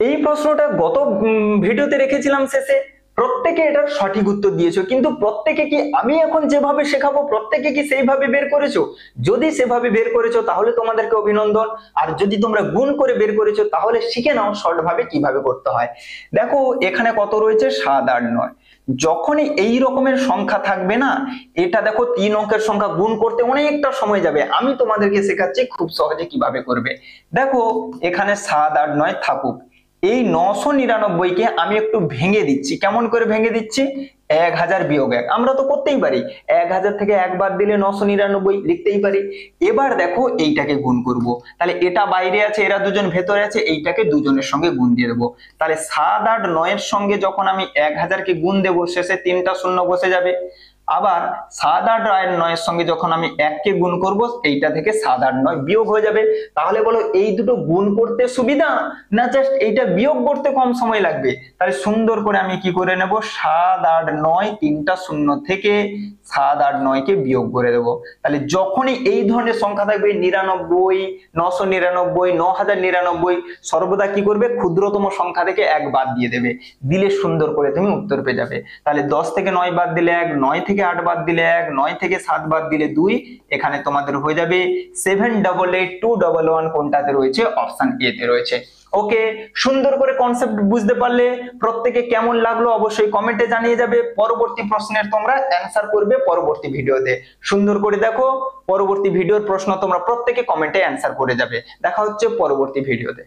এই প্রশ্নটা গত ভিডিওতে রেখেছিলাম শেষে। প্রত্যেকে এটার সঠিক উত্তর দিয়েছো, কিন্তু প্রত্যেকে কি আমি এখন যেভাবে শেখাবো প্রত্যেকে কি সেইভাবে বের করেছো? যদি সেভাবে বের করেছো তাহলে তোমাদেরকে অভিনন্দন। আর যদি তোমরা গুণ করে বের করেছো তাহলে শিখে নাও শর্ট ভাবে কিভাবে করতে হয়। দেখো এখানে কত রয়েছে, 7, 8, 9। যখনই এই রকমের সংখ্যা থাকবে না, এটা দেখো 3 অঙ্কের সংখ্যা, গুণ করতে অনেকটা সময় যাবে। আমি তোমাদেরকে শেখাচ্ছি খুব সহজে কিভাবে করবে। দেখো এখানে 7, 8, 9 থাকুক, এই 999 কে আমি একটু ভেঙে দিচ্ছি। কেমন করে ভেঙে দিচ্ছি? 1000 বিয়োগ 1 আমরা তো করতেই পারি। 1000 থেকে 1 বাদ দিলে 999 লিখতেই পারি। এবার দেখো এইটাকে গুণ করব। তাহলে এটা বাইরে আছে, এরা দুজন ভেতরে আছে, এইটাকে দুজনের সঙ্গে গুণ দিয়ে দেবো। তাহলে 7, 8, 9 এর সঙ্গে যখন আমি 1000 কে গুণ দেবো শেষে 3টা শূন্য বসে যাবে। আবার 7, 8, 9 এর সঙ্গে যখন আমি 1 কে গুণ করব, এইটা থেকে 7, 8, 9 বিয়োগ হয়ে যাবে। তাহলে বলো এই দুটো গুণ করতে সুবিধা না জাস্ট এইটা বিয়োগ করতে কম সময় লাগবে? তাহলে সুন্দর করে আমি কি করে নেব, 7, 8, 9 3টা শূন্য থেকে 7, 8, 9 কে বিয়োগ করে দেবো। তাহলে যখনই এই ধরনের সংখ্যা থাকবে 99, 999, 9099, সর্বদা কি করবে, ক্ষুদ্রতম সংখ্যা থেকে 1 বাদ দিয়ে দেবে। দিলে সুন্দর করে তুমি উত্তর পেয়ে যাবে। তাহলে 10 থেকে 9 বাদ দিলে 1, 9 থেকে 8 বাদ দিলে 1, 9 থেকে 7 বাদ দিলে 2। এখানে তোমাদের হয়ে যাবে 788211 কোনটাতে রয়েছে, অপশন এ তে রয়েছে। ওকে, সুন্দর করে কনসেপ্ট বুঝতে পারলে? প্রত্যেকে কেমন লাগলো অবশ্যই কমেন্টে জানিয়ে যাবে। পরবর্তী প্রশ্নের তোমরা অ্যানসার করবে পরবর্তী ভিডিওতে। সুন্দর করে দেখো, পরবর্তী ভিডিওর প্রশ্ন তোমরা প্রত্যেকে কমেন্টে অ্যানসার করে যাবে। দেখা হচ্ছে পরবর্তী ভিডিওতে।